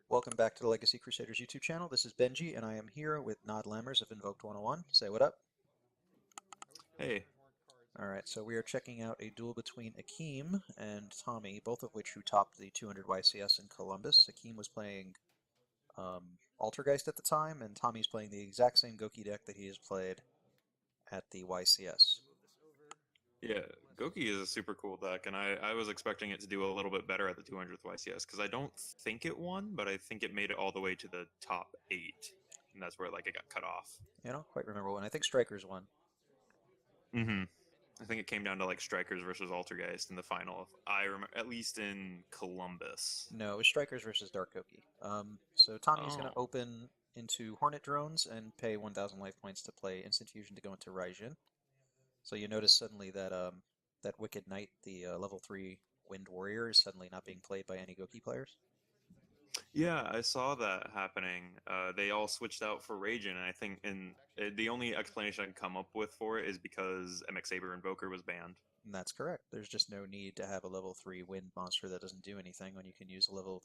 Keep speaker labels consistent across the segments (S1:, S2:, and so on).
S1: Welcome back to the Legacy Crusaders YouTube channel. This is Benji, and I am here with Nod Lammers of Invoked 101. Say what up.
S2: Hey,
S1: Alright, so we are checking out a duel between Akeem and Tommy, both of which who topped the 200 YCS in Columbus. Akeem was playing Altergeist at the time, and Tommy's playing the exact same Gouki deck that he has played at the YCS.
S2: yeah, Gouki is a super cool deck, and I was expecting it to do a little bit better at the 200th YCS because I don't think it won, but I think it made it all the way to the top 8, and that's where it got cut off.
S1: I don't quite remember when. I think Strikers won.
S2: Mm-hmm. I think it came down to like Strikers versus Altergeist in the final. I remember at least in Columbus.
S1: No, it was Strikers versus Dark Gouki. So Tommy's going
S2: Oh,
S1: to open into Hornet Drones and pay 1,000 life points to play Instant Fusion to go into Raijin. So you notice suddenly that that Wicked Knight, the level 3 Wind Warrior, is suddenly not being played by any Gouki players.
S2: yeah, I saw that happening. They all switched out for Raging, and I think the only explanation I can come up with for it is because MX Saber Invoker was banned.
S1: And that's correct. There's just no need to have a level 3 Wind monster that doesn't do anything when you can use a level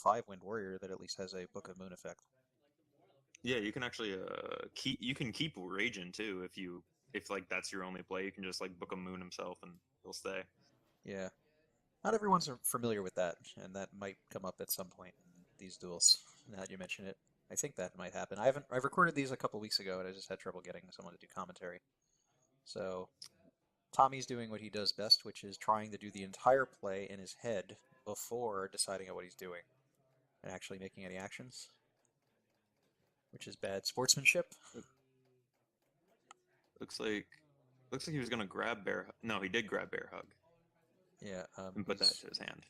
S1: 5 Wind Warrior that at least has a Book of Moon effect.
S2: Yeah, you can actually keep Raging too if like that's your only play. You can just like book a Moon himself and he'll stay.
S1: Yeah, not everyone's familiar with that, and that might come up at some point in these duels. Now that you mention it, I think that might happen. I've recorded these a couple weeks ago, and I just had trouble getting someone to do commentary. So Tommy's doing what he does best, which is trying to do the entire play in his head before deciding on what he's doing and actually making any actions, which is bad sportsmanship.
S2: Looks like looks like he was gonna grab No, he did grab Bear Hug
S1: Yeah,
S2: and put that to his hand.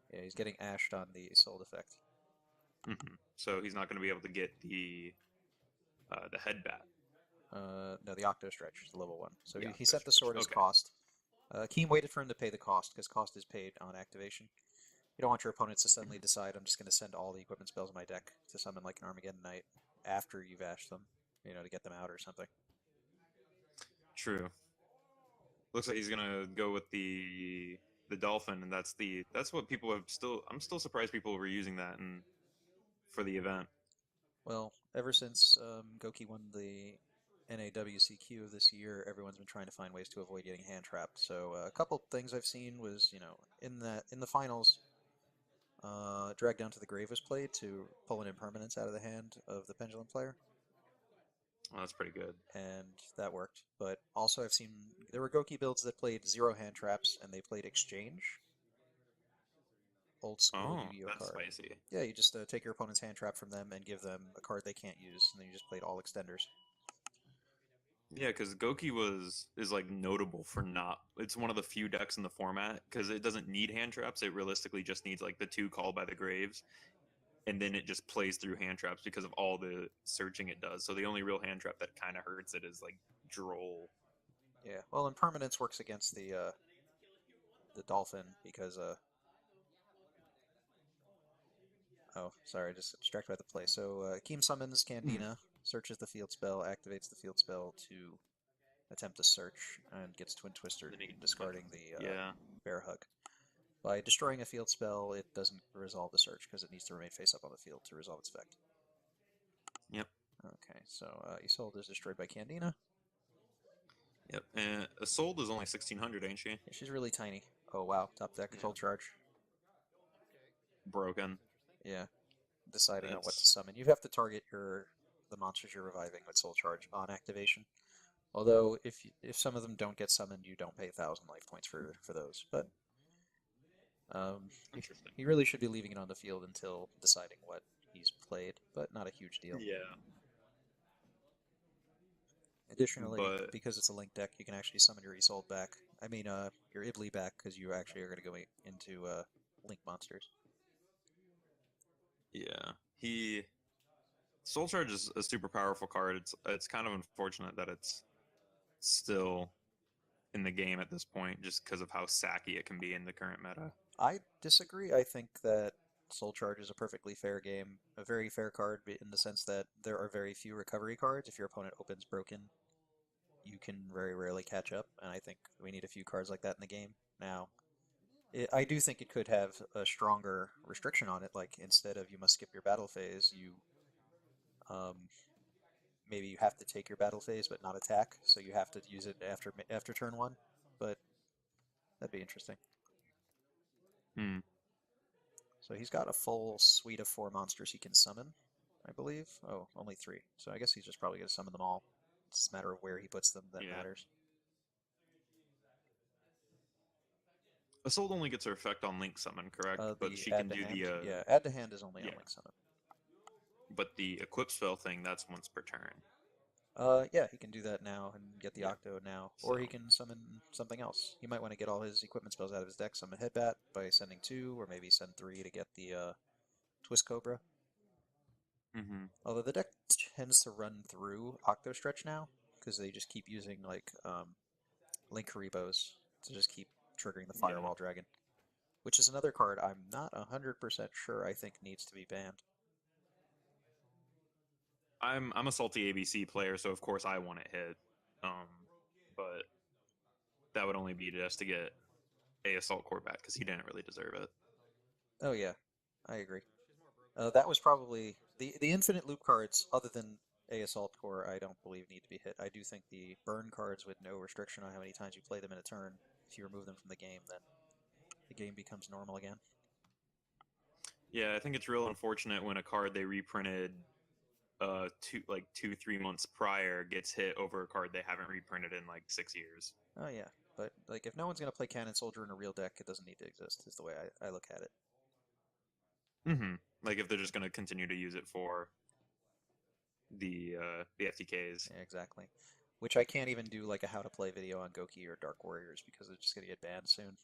S1: he's getting ashed on the sold effect.
S2: So he's not gonna be able to get the head bat.
S1: No, the Octo Stretch is the level 1. So
S2: Yeah,
S1: he
S2: go
S1: set the
S2: stretch.
S1: sword as
S2: Okay,
S1: cost. Keem waited for him to pay the cost, because cost is paid on activation. You don't want your opponents to suddenly decide, I'm just going to send all the equipment spells in my deck to summon like an Armageddon Knight after you've ashed them, to get them out or something.
S2: true. Looks like he's gonna go with the dolphin, and that's what people have still. I'm still surprised people were using that for the event.
S1: Well, ever since Gouki won the NAWCQ of this year, everyone's been trying to find ways to avoid getting hand trapped. So a couple things I've seen was, in the finals, Drag Down to the Grave was played to pull an impermanence out of the hand of the Pendulum player,
S2: Oh, that's pretty good.
S1: and that worked. But also I've seen there were Gouki builds that played 0 hand traps, and they played Exchange, old school
S2: Oh,
S1: Yu-Gi-Oh
S2: that's
S1: card.
S2: spicy.
S1: Yeah, you just take your opponent's hand trap from them and give them a card they can't use, and then you just played all extenders.
S2: Yeah, because Gouki is like notable for not. It's one of the few decks in the format because it doesn't need hand traps. It realistically just needs like the 2 Called by the Graves, and then it just plays through hand traps because of all the searching it does. So the only real hand trap that kind of hurts it is like Droll.
S1: Yeah, well, impermanence works against the dolphin because oh, sorry, I just distracted by the play. So Akeem summons
S2: Mhm.
S1: Candina, searches the field spell, activates the field spell to attempt to search, and gets Twin Twistered,
S2: Then he,
S1: discarding the
S2: yeah,
S1: Bear Hug. By destroying a field spell, it doesn't resolve the search because it needs to remain face up on the field to resolve its effect.
S2: yep,
S1: Okay, so Isolde is destroyed by Candina.
S2: yep. And Isolde is only 1600, ain't she?
S1: Yeah, she's really tiny. Oh wow, top deck,
S2: Yeah,
S1: full charge.
S2: broken.
S1: Yeah, deciding on what to
S2: That's
S1: summon. You have to target the monsters you're reviving with Soul Charge on activation. Although if some of them don't get summoned, you don't pay 1,000 life points for those. But he,
S2: interesting.
S1: he really should be leaving it on the field until deciding what he's played, but not a huge deal.
S2: Yeah,
S1: Additionally,
S2: but
S1: because it's a link deck, you can actually summon your Isolde back. I mean, your Ibli back, because you actually are going to go into link monsters.
S2: yeah, he Soul Charge is a super powerful card. It's kind of unfortunate that it's still in the game at this point, just because of how sacky it can be in the current meta.
S1: I disagree. I think that Soul Charge is a perfectly fair game, a very fair card in the sense that there are very few recovery cards. If your opponent opens broken, you can very rarely catch up, and I think we need a few cards like that in the game. Now, I do think it could have a stronger restriction on it, like instead of you must skip your battle phase, you um, maybe you have to take your battle phase but not attack, so you have to use it after turn one. But that'd be interesting.
S2: Hmm.
S1: So he's got a full suite of four monsters he can summon, I believe. Oh, only three. So I guess he's just probably going to summon them all. It's a matter of where he puts them that
S2: Yeah.
S1: matters.
S2: Assault only gets her effect on Link Summon, correct? But
S1: The
S2: she
S1: add
S2: can
S1: to
S2: do the
S1: hand, yeah, add to hand is only on
S2: yeah.
S1: Link Summon.
S2: But the equip spell thing, that's once per turn.
S1: Yeah, he can do that now and get the
S2: Yeah.
S1: Octo now, or he
S2: So.
S1: can summon something else. He might want to get all his equipment spells out of his deck. Summon Headbat by sending two, or maybe send three to get the Twist Cobra.
S2: Hmm.
S1: Although the deck tends to run through Octo Stretch now because they just keep using like Link Haribos to just keep triggering the
S2: Yeah.
S1: Firewall Dragon, which is another card I'm not 100% sure I think needs to be banned.
S2: I'm a salty ABC player, so of course I want it hit. Um, but that would only be just to get a assault core back because he didn't really deserve it.
S1: Oh yeah, I agree. That was probably the infinite loop cards, other than a assault core. I don't believe need to be hit. I do think the burn cards with no restriction on how many times you play them in a turn, if you remove them from the game, then the game becomes normal again.
S2: Yeah, I think it's real unfortunate when a card they reprinted 2 3 months prior gets hit over a card they haven't reprinted in like 6 years.
S1: Oh yeah, but like if no one's gonna play Cannon Soldier in a real deck, it doesn't need to exist. Is the way I look at it.
S2: Hmm. Like if they're just going to continue to use it for the FTKs.
S1: Yeah, exactly. Which I can't even do like a how to play video on Gouki or Dark Warriors because it's just gonna get banned soon.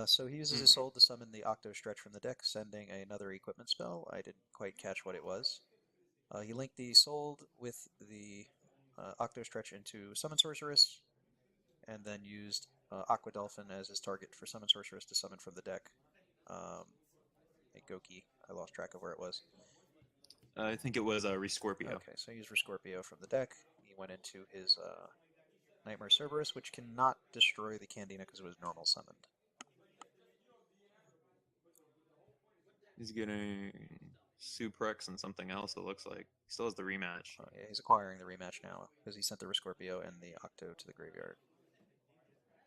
S1: So he uses his
S2: Hmm.
S1: soul to summon the Octo Stretch from the deck, sending another equipment spell. I didn't quite catch what it was. He linked the Sold with the Octo Stretch into Summon Sorceress, and then used Aqua Dolphin as his target for Summon Sorceress to summon from the deck. Um, a Gouki. I lost track of where it was.
S2: I think it was Rescorpio.
S1: Okay, so he used Rescorpio from the deck. He went into his Nightmare Cerberus, which cannot destroy the Candina because it was normal summoned.
S2: He's getting Suprex and something else. It looks like he still has the rematch,
S1: Oh, yeah, he's acquiring the rematch now because he sent the Rescorpio and the Octo to the graveyard.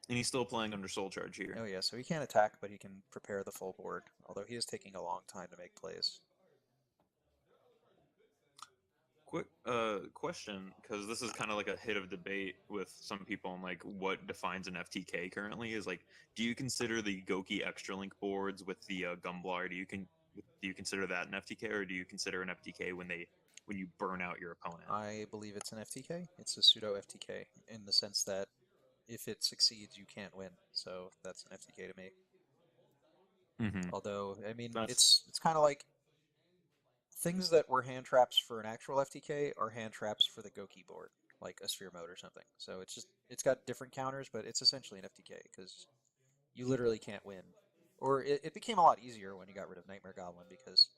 S2: and he's still playing under Soul Charge here.
S1: Oh yeah, so he can't attack, but he can prepare the full board, although he is taking a long time to make plays.
S2: Quick question, because this is kind of like a hit of debate with some people on like what defines an FTK currently is like, do you consider the Gouki Extra Link boards with the Gumblar? Do you consider that an FTK, or do you consider an FTK when you burn out your opponent?
S1: I believe it's an FTK. It's a pseudo FTK in the sense that if it succeeds, you can't win. So that's an FTK to me.
S2: Mm-hmm.
S1: Although, I mean,
S2: That's
S1: it's kind of like things that were hand traps for an actual FTK are hand traps for the Go keyboard, like a sphere mode or something. So it's got different counters, but it's essentially an FTK because you literally can't win. Or it became a lot easier when you got rid of Nightmare Goblin because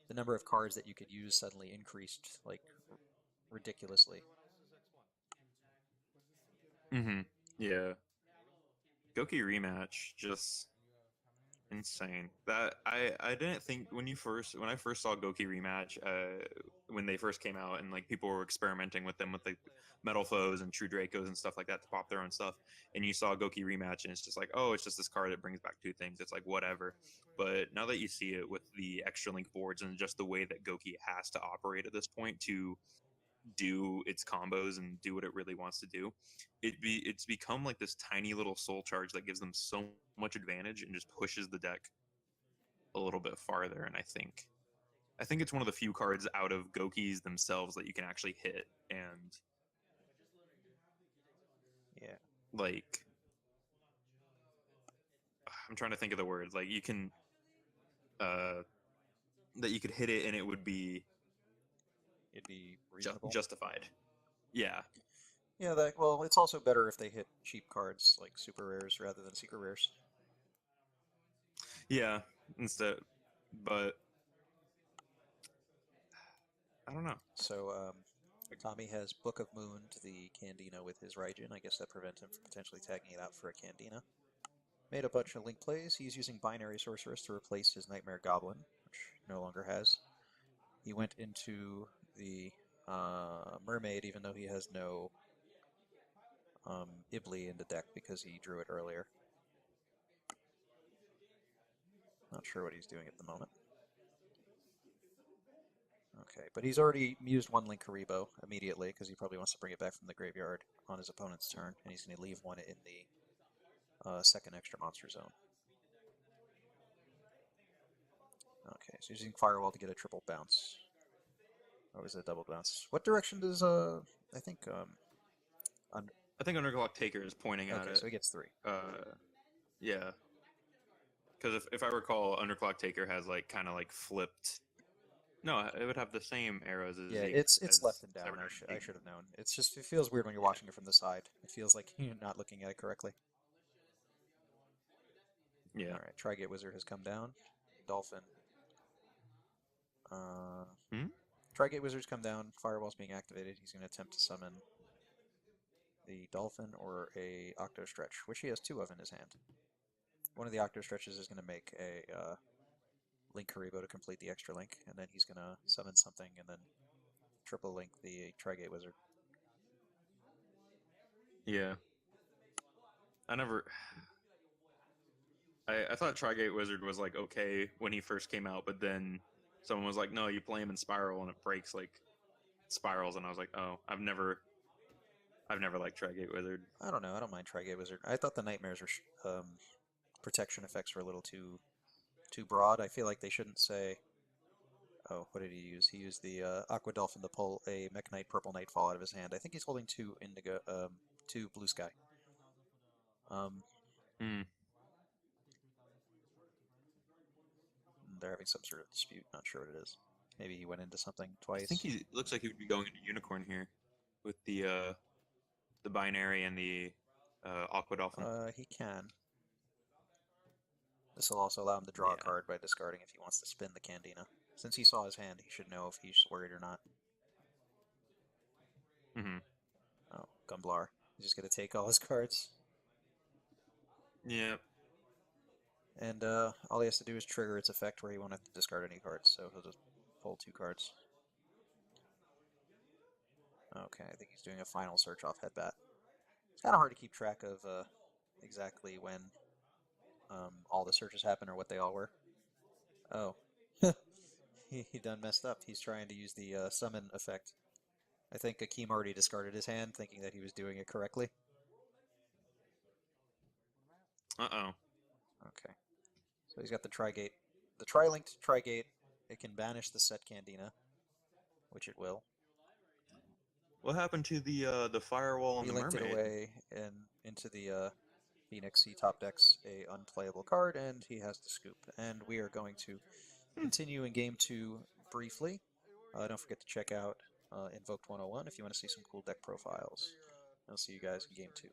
S1: the number of cards that you could use suddenly increased like ridiculously.
S2: mm-hmm. Yeah. Gouki rematch just insane. That I didn't think when I first saw Gouki rematch when they first came out and like people were experimenting with them with like metal foes and true Dracos and stuff like that to pop their own stuff, and you saw Gouki rematch and it's just like, oh, it's just this card that brings back two things. It's like whatever. But now that you see it with the extra link boards and just the way that Gouki has to operate at this point to do its combos and do what it really wants to do, it's become like this tiny little soul charge that gives them so much advantage and just pushes the deck a little bit farther. And I think it's one of the few cards out of Gokis themselves that you can actually hit and
S1: Yeah,
S2: like I'm trying to think of the words like you can uh that you could hit it and it would be
S1: it'd be reasonable.
S2: justified. Yeah.
S1: Yeah, that well, it's also better if they hit cheap cards like super rares rather than secret rares.
S2: Yeah. Instead, but I don't know.
S1: So Tommy has Book of Moon to the Candina with his Raijin. I guess that prevents him from potentially tagging it out for a Candina. Made a bunch of link plays. He's using Binary Sorceress to replace his Nightmare Goblin, which he no longer has. He went into the Mermaid, even though he has no Ibli in the deck because he drew it earlier. Not sure what he's doing at the moment. Okay, but he's already used one Link Karibo immediately because he probably wants to bring it back from the graveyard on his opponent's turn, and he's going to leave one in the second extra monster zone. Okay, so he's using Firewall to get a triple bounce. Or was it a double bounce? What direction does I think un
S2: I think Underclock Taker is pointing at
S1: okay,
S2: it.
S1: so he gets three.
S2: Yeah, because if I recall, Underclock Taker has like kind of like flipped. No, it would have the same arrows
S1: Yeah,
S2: as
S1: it's left and down.
S2: Cyber Dragon
S1: I
S2: King.
S1: should have known. It's just it feels weird when you're
S2: Yeah,
S1: watching it from the side. It feels like you're not looking at it correctly.
S2: yeah.
S1: All right, Trigate Wizard has come down. Dolphin. Uh,
S2: Hmm?
S1: Trigate Wizard's come down. Firewall's being activated. He's going to attempt to summon the Dolphin or a Octo Stretch, which he has two of in his hand. One of the Octo Stretches is going to make a Link Karibo to complete the extra link, and then he's going to summon something and then triple link the Trigate Wizard.
S2: Yeah. I never. I thought Trigate Wizard was like okay when he first came out, but then someone was like, no, you play him in Spiral and it breaks like spirals, and I was like, oh, I've never liked Trigate Wizard.
S1: I don't know. I don't mind Trigate Wizard. I thought the Nightmares protection effects were a little too broad. I feel like they shouldn't say. Oh, what did he use? He used the Aqua Dolphin to pull a Mekk-Knight Purple Nightfall out of his hand. I think he's holding two Indigo, two Blue Sky. Um,
S2: Hmm.
S1: they're having some sort of dispute. Not sure what it is. Maybe he went into something
S2: I think
S1: twice.
S2: he looks like he would be going into Unicorn here with the binary and the Aqua Dolphin.
S1: He can. This will also allow him to draw a
S2: Yeah.
S1: card by discarding if he wants to spin the Candina. Since he saw his hand, he should know if he's worried or not.
S2: Hmm.
S1: Oh, Gumblar. He's just going to take all his cards.
S2: Yeah.
S1: And all he has to do is trigger its effect where he won't have to discard any cards, so he'll just pull two cards. Okay, I think he's doing a final search off Headbat. It's kind of hard to keep track of exactly when all the searches happen or what they all were. Oh, he done messed up. He's trying to use the summon effect. I think Akeem already discarded his hand, thinking that he was doing it correctly.
S2: Uh-oh.
S1: Okay, so he's got the Trigate. The Tri-linked Trigate, it can banish the set Candina, which it will.
S2: What happened to the firewall and
S1: He
S2: the
S1: linked it
S2: mermaid?
S1: away and into the Phoenix. He top decks a unplayable card, and he has to scoop. And we are going to
S2: Hmm.
S1: continue in game two briefly. Don't forget to check out Invoked 101 if you want to see some cool deck profiles. I'll see you guys in game two.